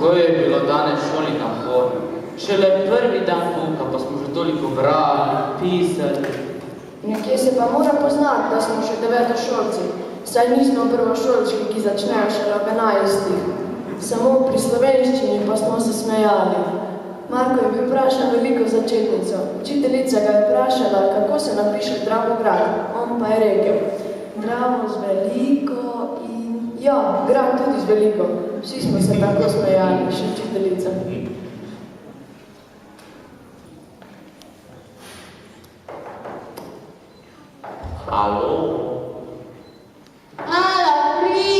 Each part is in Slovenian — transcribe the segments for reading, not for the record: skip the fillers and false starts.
Kako je bilo danes šoli naporno. Šele prvi dan pouka, pa smo že toliko brali, pisali. Nekje se pa mora poznati, da smo še devetošolci. Saj nismo prvošolčki, ki začnejo šele ob 11. Samo pri slovenščini pa smo se smejali. Marko je bil vprašan veliko začetnico. Učiteljica ga je vprašala, kako se napiše Dravograd. On pa je rekel, Dravo z veliko in... Ja, grad tudi z veliko. Vsi smo se tako smejali, še učiteljica. Halo? Halo, pri!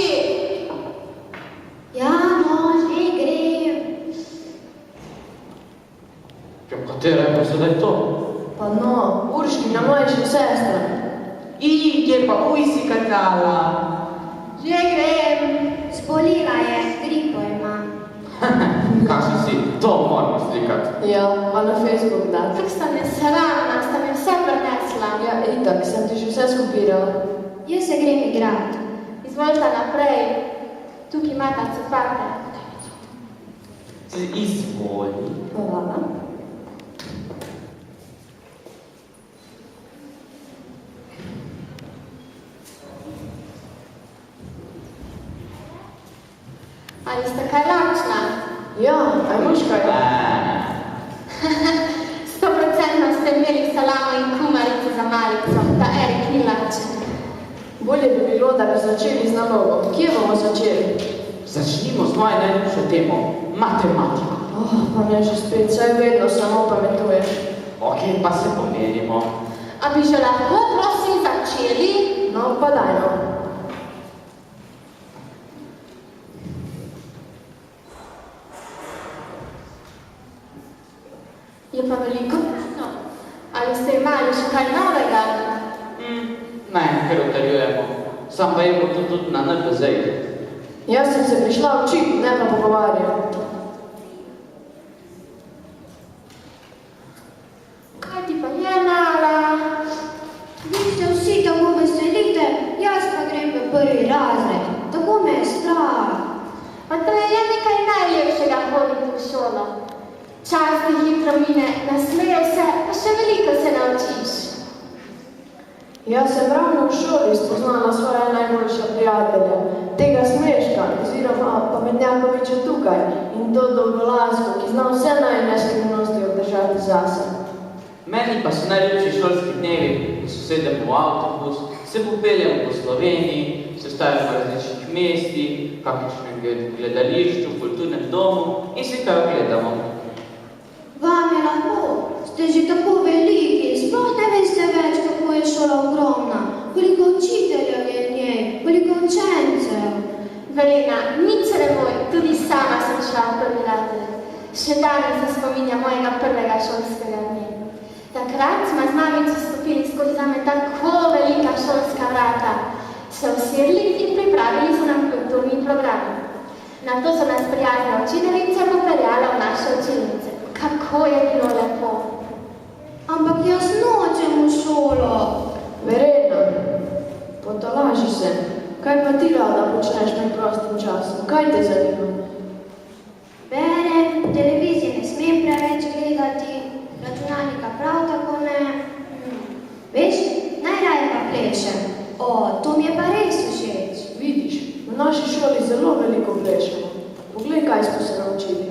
Ja, no, že grem. Ja, katera je pa sedaj to? Pa no, Urškina mlajša sestra. Kje pa uj si kazala? Že grem. Zbolila je, gripo ima. Kakšen si, to moramo slikati. Ja, pa na Facebook dati. Tako sta me sramna, sta me vse prinesla. Ja, itak, sem ti že vse skopirala. Jaz se grem igrat. Izvolite naprej. Tukaj imata copate. Izvoli. Hvala. Ali ste kaj lačna? Ja, aj moš kaj? 100% ste imeli salamo in kumarico za malico, da Erik ni lačen. Bolje bi bilo, da bi začeli z nalogo. Kje bomo začeli? Začnimo z moje najljubše temo, matematiko. Pa ne že spet, saj vedno samo pametuješ. Ok, pa se pomerimo. A bi že lahko prosim začeli? No, pa daj no. Je pa veliko. No. Ali ste imeli še kaj novega? Ne, ker utrjujemo. Sam pa je bo tudi na NPZ-ju. Jaz sem se prišla učiti, ne pa pogovarjati. Kaj ti pa je, Nala? Vi ste vsi tako veselite, jaz pa grem v prvi razred. Tako me je strah. Pa to je nekaj najlepšega hoditi v šolo. Čas ti hitro mine, nasmejo se, pa še veliko se naučiš. Jaz sem ravno v šoli spoznala svoje najboljša prijatelja, tega Smeška, oziroma Pametnjakoviča tukaj, in to Dolgolasko, ki zna vse najine skrivnosti obdržati zase. Meni pa so najljubši šolski dnevi, ko se sedemo v avtobus, se popeljemo po Sloveniji, se stavimo v različnih mestih, kakšnem gledališču, v kulturnem domu in se kaj ogledamo. Vam je lahko, ste že tako veliki, sploh ne veste več, kako je šola ogromna, koliko učiteljev je v njej, koliko učencev. Velina, nič se ne boj, tudi sama sem šla v prvi razred. Še danes se spominja mojega prvega šolskega dne. Takrat smo z mamico stopili skozi zame tako velika šolska vrata, se usedli in pripravili so nam kulturni program. Nato so nas prijazna učiteljica popeljala v naše učilnice. Kako je bilo lepo. Ampak jaz nočem v šolo. Verjetno, potolaži se. Kaj pa ti rada počneš med prostim časom? Kaj te zanima? Berem, televizije ne smem preveč gledati, računalnika prav tako ne. Veš, najraje pa plešem. O, to mi je pa res všeč. Vidiš, v naši šoli zelo veliko plešemo. Poglej, kaj smo se naučili.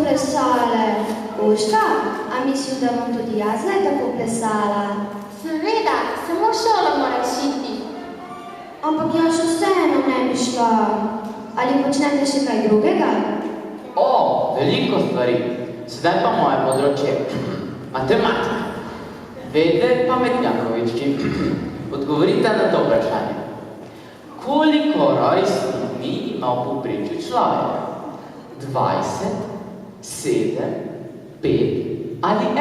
plesale. Urška, a misliš, da bom tudi jaz zdaj tako plesala? Seveda, samo šolo moraš iti. Ampak jaz še vseeno ne bi šla. Ali počnete še kaj drugega? O, veliko stvari. Sedaj pa moje področje. Matematika. Vedek Pametnjakovički. Odgovorite na to vprašanje. Koliko rojstnih dni ima v povprečju človek? 20, 7, 5 ali 1?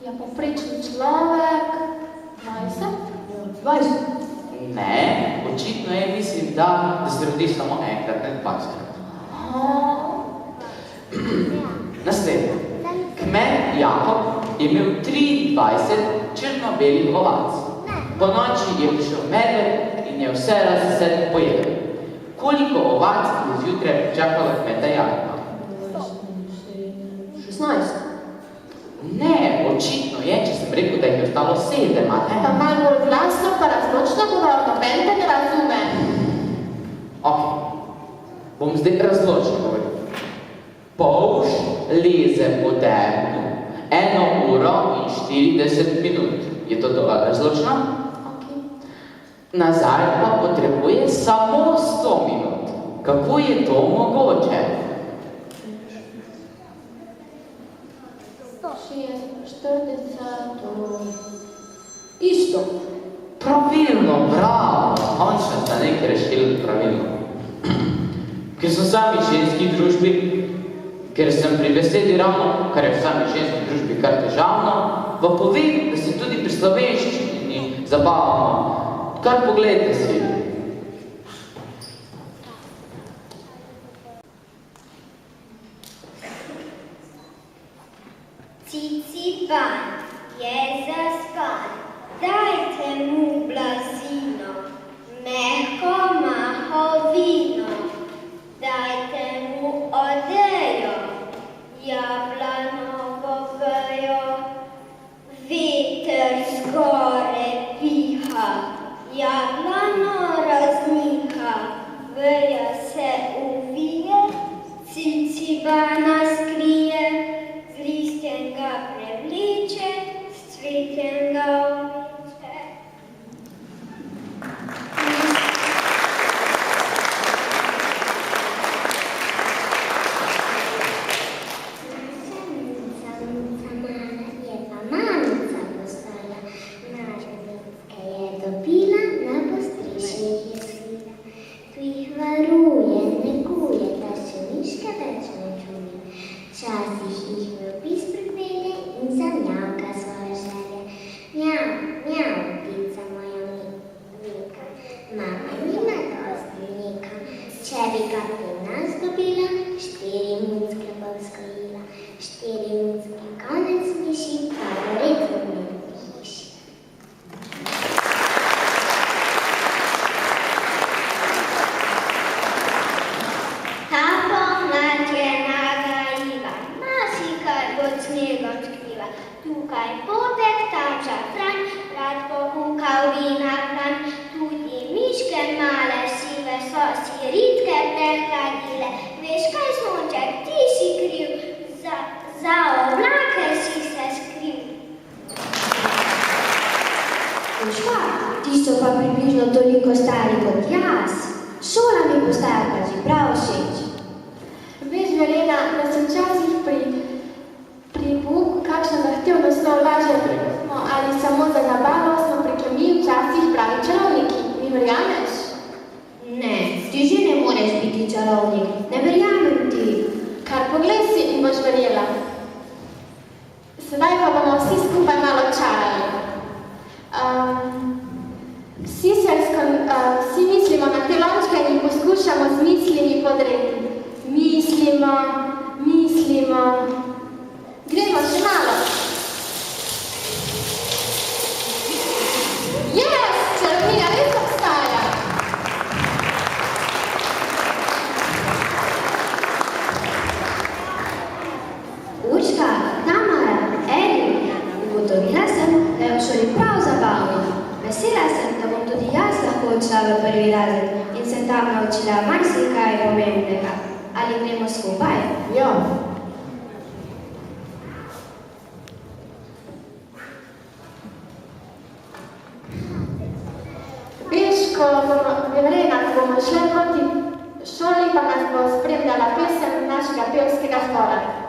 Ja, povprečni človek 20? 20. Ne, očitno je, mislim, da se rodi samo enkrat, ne 20. Naslednje. Kmet Jakob je imel 23 črno-belih ovac. Po noči je prišel medved in je vse razdeset pojedel. Koliko ovac je zjutraj pričakalo kmeta Jakoba? 16. Ne, očitno je, če sem rekel, da jih je ostalo 7, a ne? Pa malo bolj glasno, pa razločno govor, noben te ne razume. Ok, bom zdaj razločno govoril. Polž leze po deblu 1 uro in 40 minut. Je to dovolj razločno? Nazaj pa potrebuje samo 100 minut. Kako je to mogoče? 40. Isto. Pravilno, bravo. Končno sta nekaj rešili pravilno. Ker sem sami ženski družbi, ker sem pri besedi ravno, kar je v sami ženski družbi kar težavno, vam povem, da se tudi pri slovenščini zabavamo. Kar pogledajte si. Ciciban je zaspan, dajte mu blazino, mehko mahovino, dajte mu odejo, jablanovo vejo, veter zgore piha, jablano razniha, veja se uvije, cicibana skrije, z listjem ga prevliče, s cvetjem ga obliče. Mamica mala je pa mamica postala, naravnicke je dobila, na postrišnih je svila. Tu jih varuje, neguje, da se miške več ne čuje. Včasih jih v opis pripelje in zamjavka svoje želje. Mjav, mjav, ptica moja Mika, mama nima dosti mleka. Če bi ga pri nas dobila, 4 mucke bo vzgojila. 4 mucke konec miši, pa red v dnevni hiši. Ta pomlad je nagajiva, marsikaj pod snegom skriva. Tukaj potek tača fran, rad pokukal vina hran. Tudi miške male sive so si ritke prehladile. Veš kaj, sonček, ti si kriv, za oblake si se skriv. Urška, ti so pa približno toliko stari kot jaz. Šola mi postaja pa že prav všeč. Veš, Velena, da sem včasih pri pouku kakšno zahtevno snov lažje smo ali samo za zabavo smo pri kemiji včasih pravi čarovniki. Mi verjameš? Ne, ti že ne moreš biti čarovnik. Ne verjamem ti. Kar poglej si in boš verjela. Sedaj pa bomo vsi skupaj malo čarali. Vsi mislimo na te lončke in jih poskušamo z mislimi podrediti. Mislimo. Gremo še malo. Yes, čarovnija res obstaja. Urška, Tamara, Eri, ugotovila sem, da je v šoli prav zabavno. Vesela sem, da bom tudi jaz lahko odšla v 1. razred in se tam naučila marsikaj pomembnega. Ali gremo skupaj? Ja. Veš, ko bomo šli proti šoli, pa nas bo spremljala pesem našega pevskega zbora.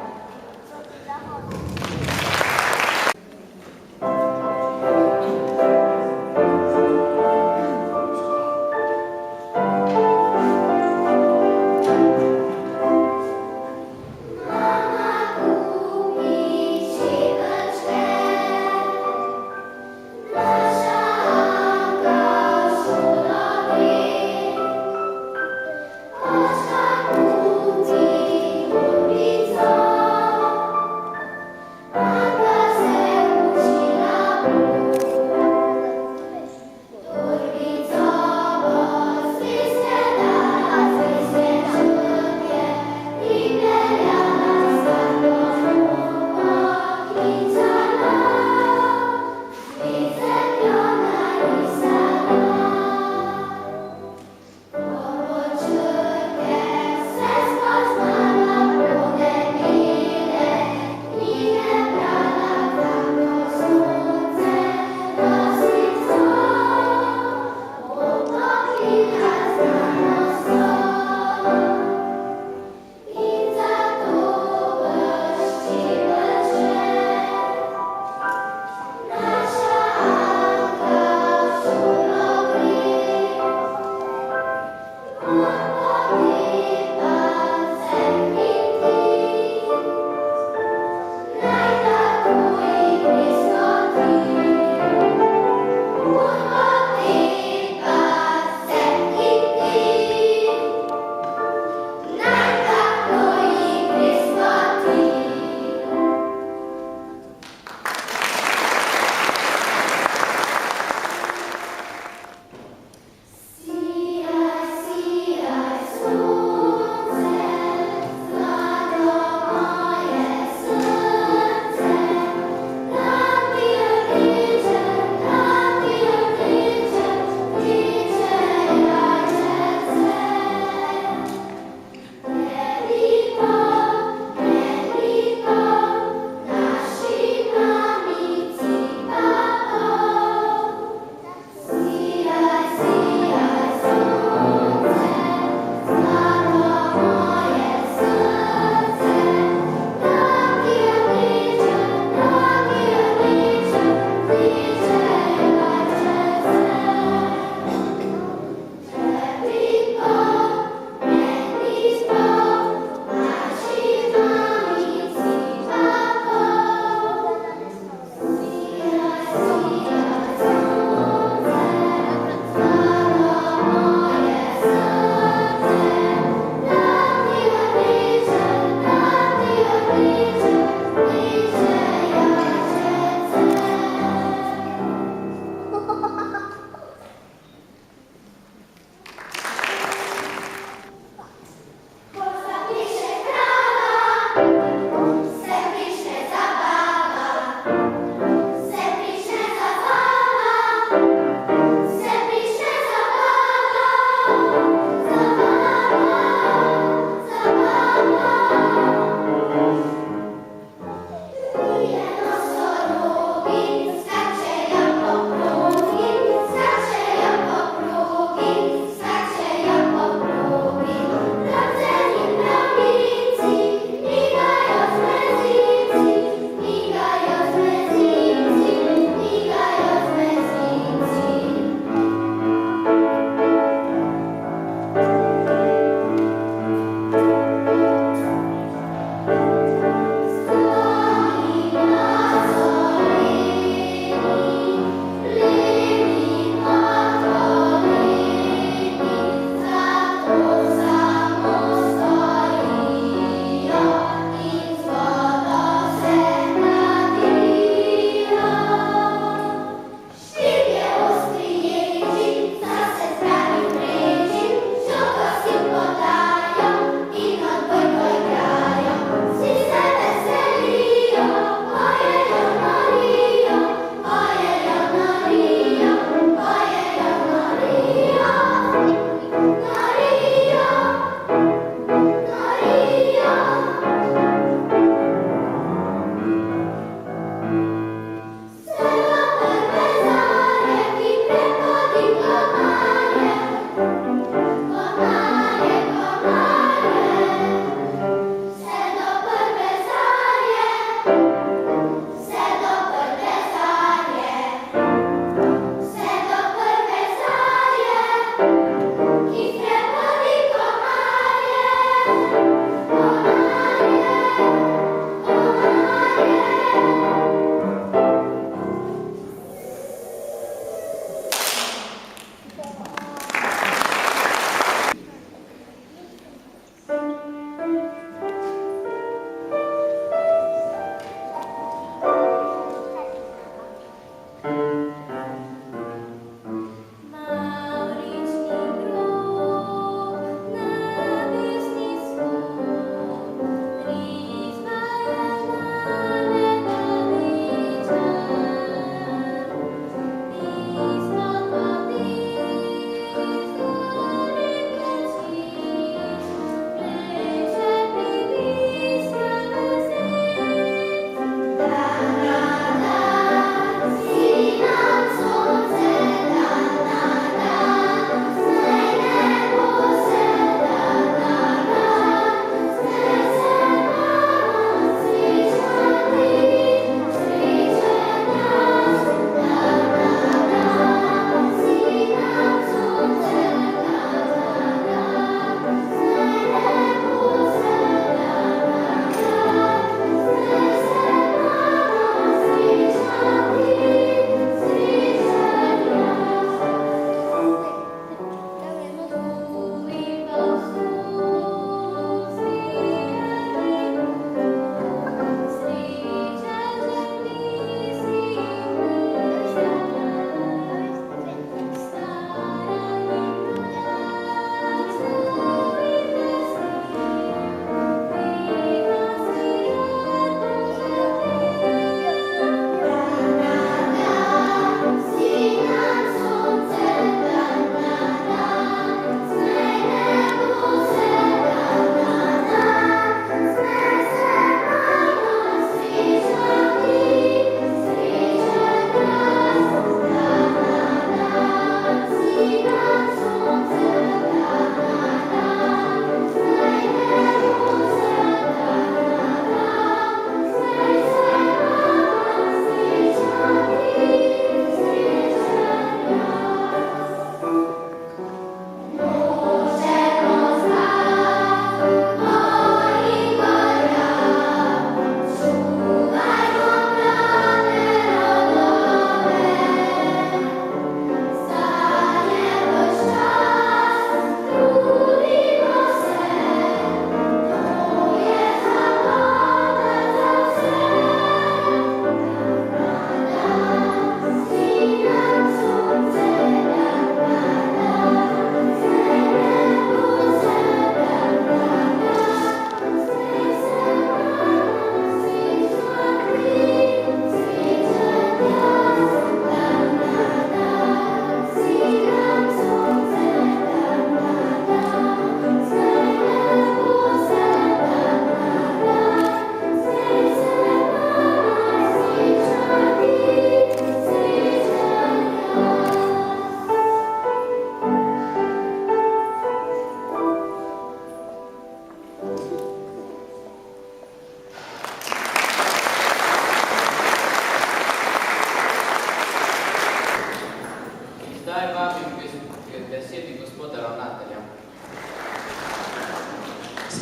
Song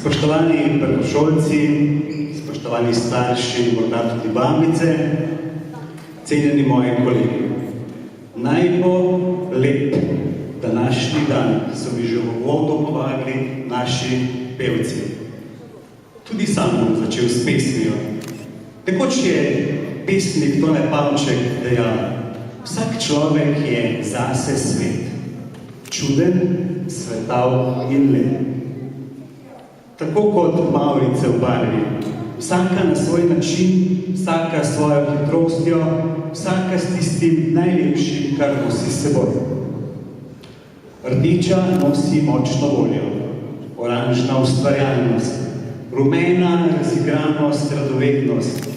Spoštovani prvošolci, spoštovani starši, morda tudi babice, cenjeni moji kolegi. Naj bo lep današnji dan, so mi že v uvodu povabili naši pevci. Tudi sam bom začel s pesmijo. Nekoč je pesnik Tone Pavček dejal: vsak človek je zase svet, čuden, svetav in lep. Tako kot mavrice v barvi, vsaka na svoj način, vsaka s svojo hitrostjo, vsaka s tistim najlepšim, kar nosi s seboj. Rdeča nosi močno voljo, oranžna ustvarjalnost, rumena razigranost, radovednost,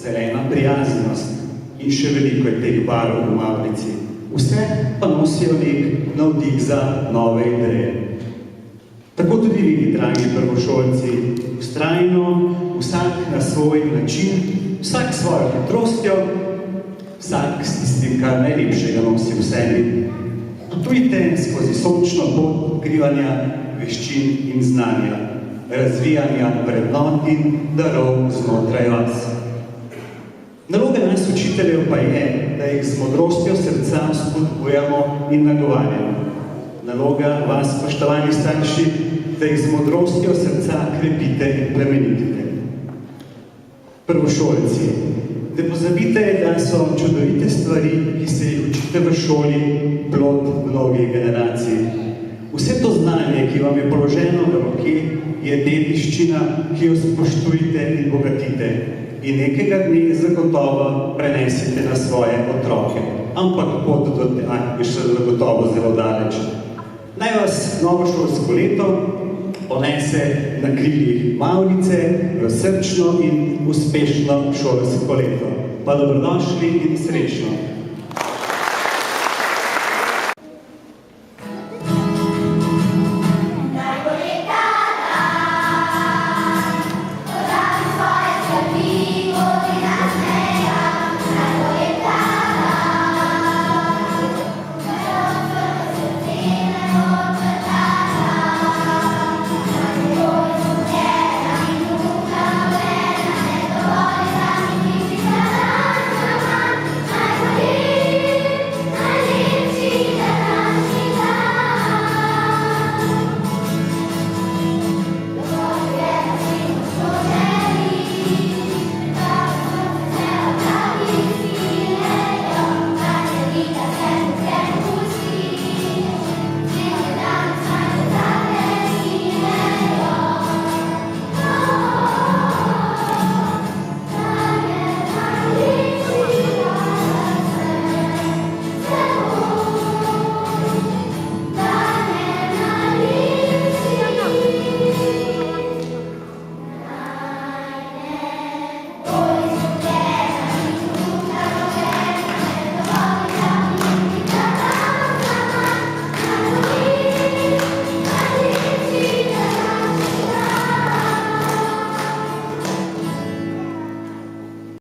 zelena prijaznost in še veliko je teh barv v mavrici. Vse pa nosijo nek navdih za nove ideje. Tako tudi vi, dragi prvošolci, vztrajno, vsak na svoj način, vsak s svojo hitrostjo, vsak s tistim, kar najlepšega nosi v sebi. Potujte skozi sončno pot odkrivanja veščin in znanja, razvijanja vrednot in darov znotraj vas. Naloga nas učiteljev pa je, da jih z modrostjo srca spodbujamo in nagovarjamo. Naloga vas, spoštovani starši, da jih z modrostjo srca krepite in plemenitite. Prvošolci, ne pozabite, da so čudovite stvari, ki se jih učite v šoli, plod mnogih generacij. Vse to znanje, ki vam je položeno v roke, je dediščina, ki jo spoštujte in bogatite in nekega dne zagotovo prenesite na svoje otroke. Ampak pot do tega je še zagotovo zelo daleč. Naj vas novo šolsko leto ponese na krilih mavrice v srčno in uspešno šolsko leto. Pa dobrodošli in srečno!